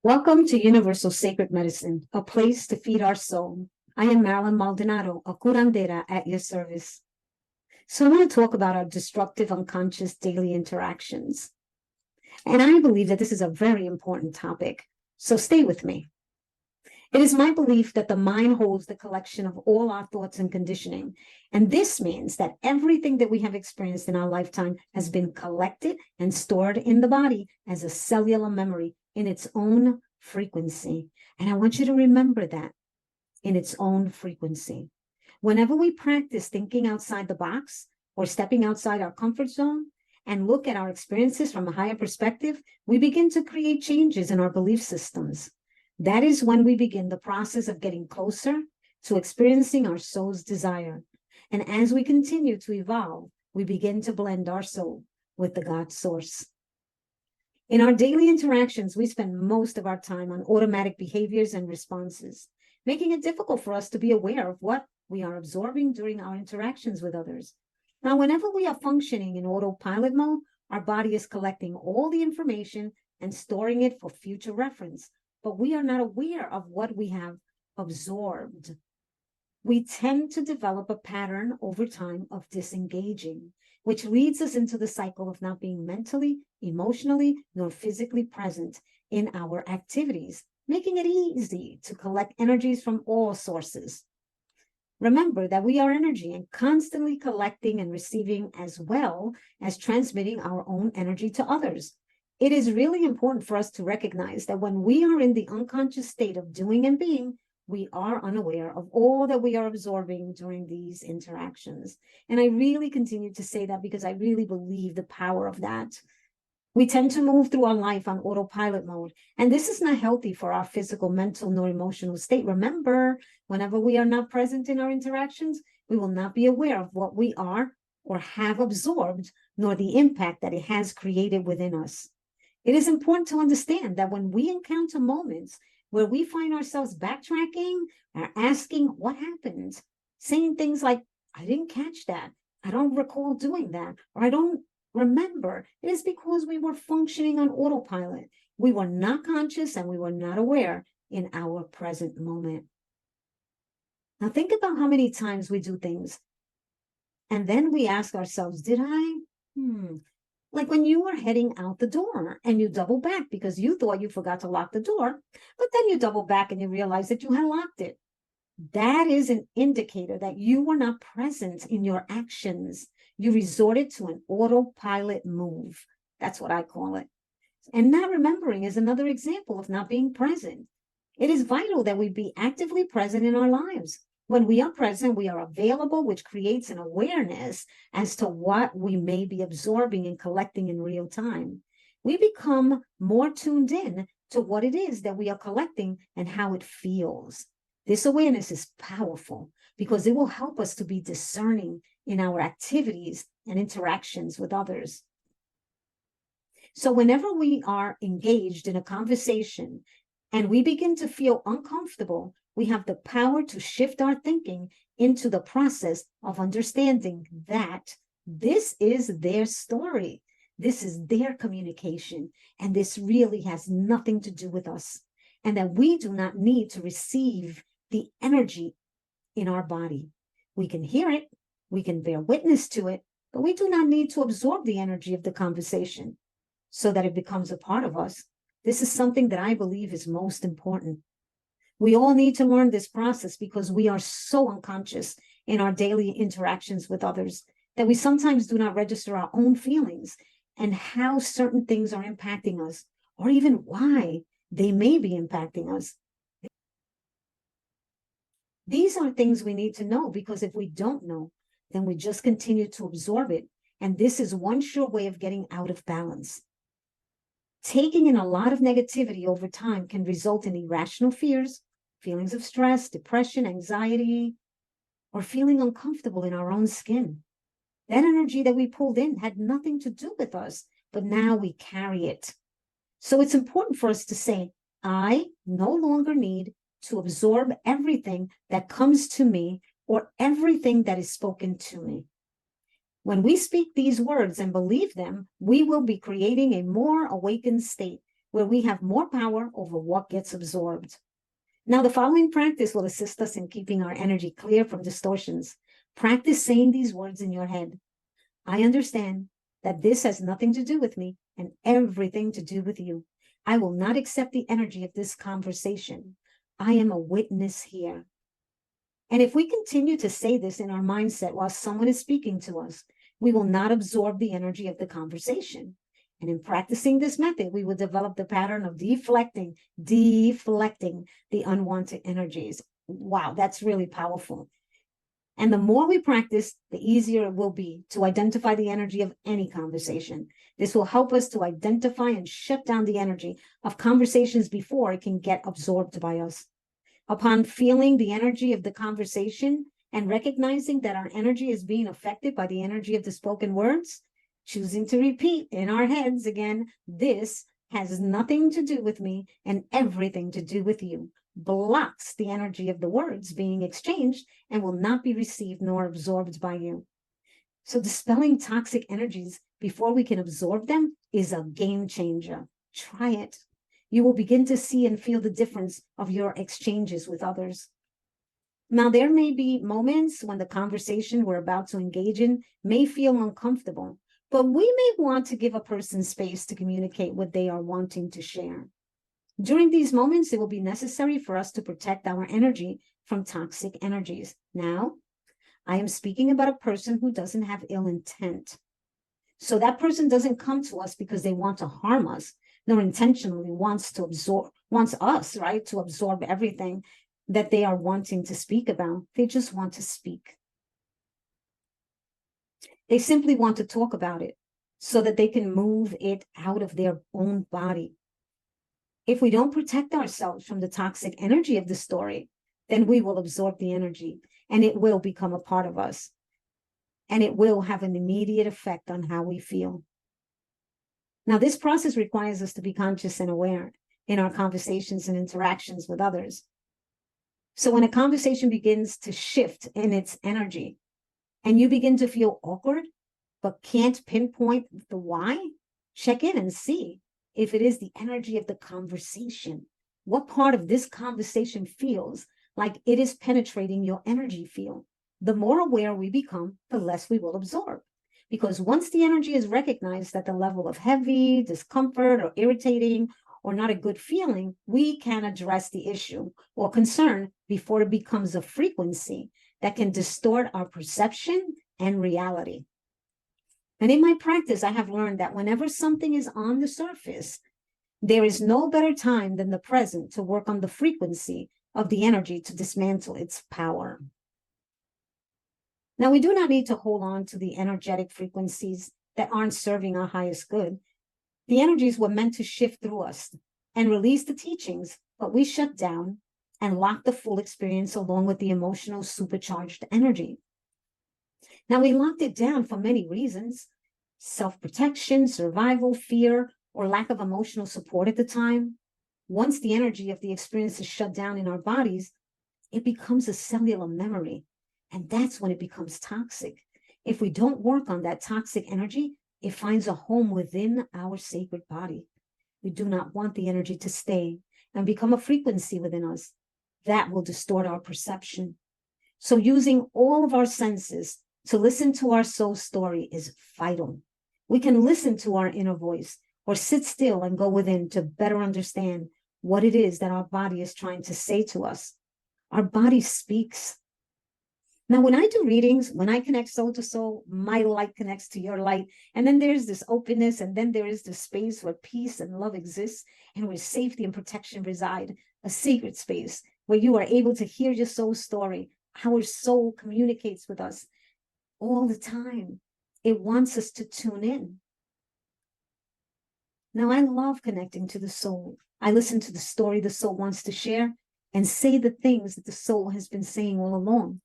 Welcome to Universal Sacred Medicine, a place to feed our soul. I am Marilyn Maldonado, a curandera at your service. So I want to talk about our destructive unconscious daily interactions. And I believe that this is a very important topic. So stay with me. It is my belief that the mind holds the collection of all our thoughts and conditioning. And this means that everything that we have experienced in our lifetime has been collected and stored in the body as a cellular memory in its own frequency. And I want you to remember that, in its own frequency. Whenever we practice thinking outside the box or stepping outside our comfort zone and look at our experiences from a higher perspective, we begin to create changes in our belief systems. That is when we begin the process of getting closer to experiencing our soul's desire. And as we continue to evolve, we begin to blend our soul with the God source. In our daily interactions, we spend most of our time on automatic behaviors and responses, making it difficult for us to be aware of what we are absorbing during our interactions with others. Now, whenever we are functioning in autopilot mode, our body is collecting all the information and storing it for future reference, but we are not aware of what we have absorbed. We tend to develop a pattern over time of disengaging, which leads us into the cycle of not being mentally, emotionally, nor physically present in our activities, making it easy to collect energies from all sources. Remember that we are energy and constantly collecting and receiving, as well as transmitting our own energy to others. It is really important for us to recognize that when we are in the unconscious state of doing and being, we are unaware of all that we are absorbing during these interactions. And I really continue to say that because I really believe the power of that. We tend to move through our life on autopilot mode, and this is not healthy for our physical, mental, nor emotional state. Remember, whenever we are not present in our interactions, we will not be aware of what we are or have absorbed, nor the impact that it has created within us. It is important to understand that when we encounter moments where we find ourselves backtracking or asking what happened, saying things like, I didn't catch that, I don't recall doing that, or I don't remember, it is because we were functioning on autopilot. We were not conscious and we were not aware in our present moment. Now think about how many times we do things and then we ask ourselves, did I? Like when you were heading out the door and you double back because you thought you forgot to lock the door, but then you double back and you realize that you had locked it. That is an indicator that you were not present in your actions. You resorted to an autopilot move. That's what I call it. And not remembering is another example of not being present. It is vital that we be actively present in our lives. When we are present, we are available, which creates an awareness as to what we may be absorbing and collecting in real time. We become more tuned in to what it is that we are collecting and how it feels. This awareness is powerful because it will help us to be discerning in our activities and interactions with others. So whenever we are engaged in a conversation and we begin to feel uncomfortable, we have the power to shift our thinking into the process of understanding that this is their story. This is their communication, and this really has nothing to do with us, and that we do not need to receive the energy in our body. We can hear it, we can bear witness to it, but we do not need to absorb the energy of the conversation so that it becomes a part of us. This is something that I believe is most important. We all need to learn this process because we are so unconscious in our daily interactions with others that we sometimes do not register our own feelings and how certain things are impacting us, or even why they may be impacting us. These are things we need to know, because if we don't know, then we just continue to absorb it. And this is one sure way of getting out of balance. Taking in a lot of negativity over time can result in irrational fears, feelings of stress, depression, anxiety, or feeling uncomfortable in our own skin. That energy that we pulled in had nothing to do with us, but now we carry it. So it's important for us to say, I no longer need to absorb everything that comes to me or everything that is spoken to me. When we speak these words and believe them, we will be creating a more awakened state where we have more power over what gets absorbed. Now, the following practice will assist us in keeping our energy clear from distortions. Practice saying these words in your head. I understand that this has nothing to do with me and everything to do with you. I will not accept the energy of this conversation. I am a witness here. And if we continue to say this in our mindset while someone is speaking to us, we will not absorb the energy of the conversation. And in practicing this method, we will develop the pattern of deflecting the unwanted energies. Wow, that's really powerful. And the more we practice, the easier it will be to identify the energy of any conversation. This will help us to identify and shut down the energy of conversations before it can get absorbed by us. Upon feeling the energy of the conversation and recognizing that our energy is being affected by the energy of the spoken words, choosing to repeat in our heads again, this has nothing to do with me and everything to do with you, blocks the energy of the words being exchanged and will not be received nor absorbed by you. So dispelling toxic energies before we can absorb them is a game changer. Try it. You will begin to see and feel the difference of your exchanges with others. Now, there may be moments when the conversation we're about to engage in may feel uncomfortable, but we may want to give a person space to communicate what they are wanting to share. During these moments, it will be necessary for us to protect our energy from toxic energies. Now, I am speaking about a person who doesn't have ill intent. So that person doesn't come to us because they want to harm us, nor intentionally wants us, right, to absorb everything that they are wanting to speak about. They just want to speak. They simply want to talk about it so that they can move it out of their own body. If we don't protect ourselves from the toxic energy of the story, then we will absorb the energy and it will become a part of us. And it will have an immediate effect on how we feel. Now, this process requires us to be conscious and aware in our conversations and interactions with others. So when a conversation begins to shift in its energy and you begin to feel awkward, but can't pinpoint the why, check in and see if it is the energy of the conversation. What part of this conversation feels like it is penetrating your energy field? The more aware we become, the less we will absorb. Because once the energy is recognized at the level of heavy, discomfort, or irritating, or not a good feeling, we can address the issue or concern before it becomes a frequency that can distort our perception and reality. And in my practice, I have learned that whenever something is on the surface, there is no better time than the present to work on the frequency of the energy to dismantle its power. Now, we do not need to hold on to the energetic frequencies that aren't serving our highest good. The energies were meant to shift through us and release the teachings, but we shut down and lock the full experience along with the emotional supercharged energy. Now, we locked it down for many reasons: self-protection, survival, fear, or lack of emotional support at the time. Once the energy of the experience is shut down in our bodies, it becomes a cellular memory. And that's when it becomes toxic. If we don't work on that toxic energy, it finds a home within our sacred body. We do not want the energy to stay and become a frequency within us. That will distort our perception. So using all of our senses to listen to our soul story is vital. We can listen to our inner voice or sit still and go within to better understand what it is that our body is trying to say to us. Our body speaks. Now, when I do readings, when I connect soul to soul, my light connects to your light. And then there's this openness, and then there is this space where peace and love exists, and where safety and protection reside, a sacred space where you are able to hear your soul story. Our soul communicates with us all the time. It wants us to tune in. Now, I love connecting to the soul. I listen to the story the soul wants to share and say the things that the soul has been saying all along.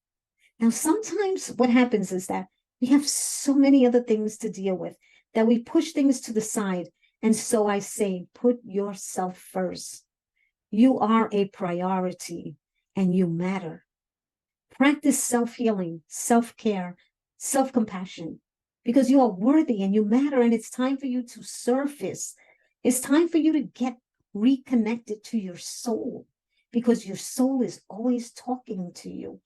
Now, sometimes what happens is that we have so many other things to deal with that we push things to the side. And so I say, put yourself first. You are a priority and you matter. Practice self-healing, self-care, self-compassion, because you are worthy and you matter, and it's time for you to surface It's time for you to get reconnected to your soul, because your soul is always talking to you,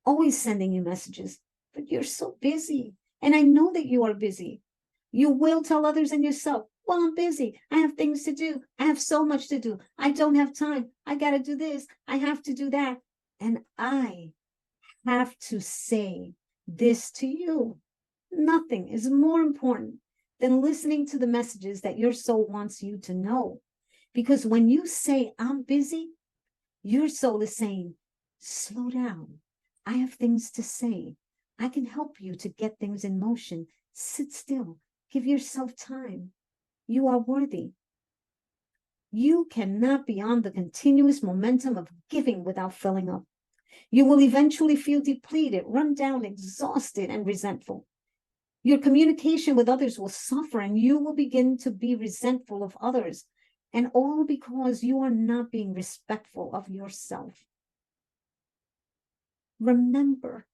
always sending you messages, but you're so busy. And I know that you are busy. You will tell others and yourself, well, I'm busy. I have things to do. I have so much to do. I don't have time. I got to do this. I have to do that. And I have to say this to you. Nothing is more important than listening to the messages that your soul wants you to know. Because when you say, I'm busy, your soul is saying, slow down. I have things to say. I can help you to get things in motion. Sit still. Give yourself time. You are worthy. You cannot be on the continuous momentum of giving without filling up. You will eventually feel depleted, run down, exhausted, and resentful. Your communication with others will suffer, and you will begin to be resentful of others, and all because you are not being respectful of yourself. Remember,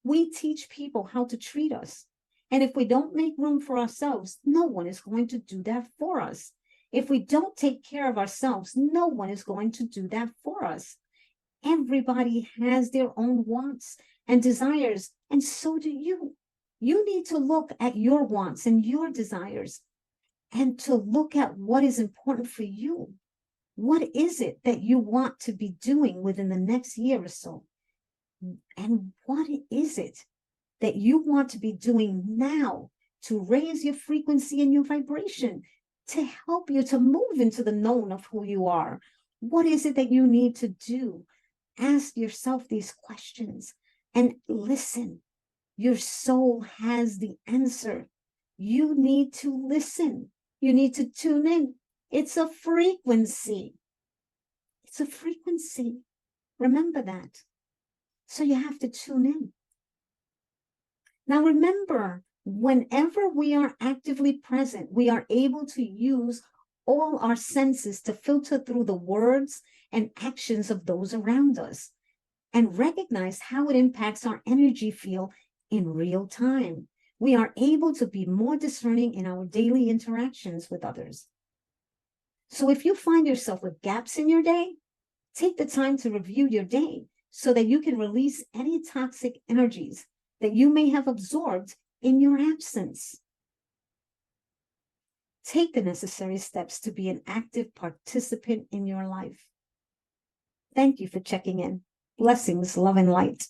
we teach people how to treat us. And if we don't make room for ourselves, no one is going to do that for us. If we don't take care of ourselves, no one is going to do that for us. Everybody has their own wants and desires, and so do you. You need to look at your wants and your desires and to look at what is important for you. What is it that you want to be doing within the next year or so? And what is it that you want to be doing now to raise your frequency and your vibration, to help you to move into the known of who you are? What is it that you need to do? Ask yourself these questions and listen. Your soul has the answer. You need to listen. You need to tune in. It's a frequency. It's a frequency. Remember that. So you have to tune in. Now remember, whenever we are actively present, we are able to use all our senses to filter through the words and actions of those around us and recognize how it impacts our energy field in real time. We are able to be more discerning in our daily interactions with others. So if you find yourself with gaps in your day, take the time to review your day so that you can release any toxic energies that you may have absorbed in your absence. Take the necessary steps to be an active participant in your life. Thank you for checking in. Blessings, love, and light.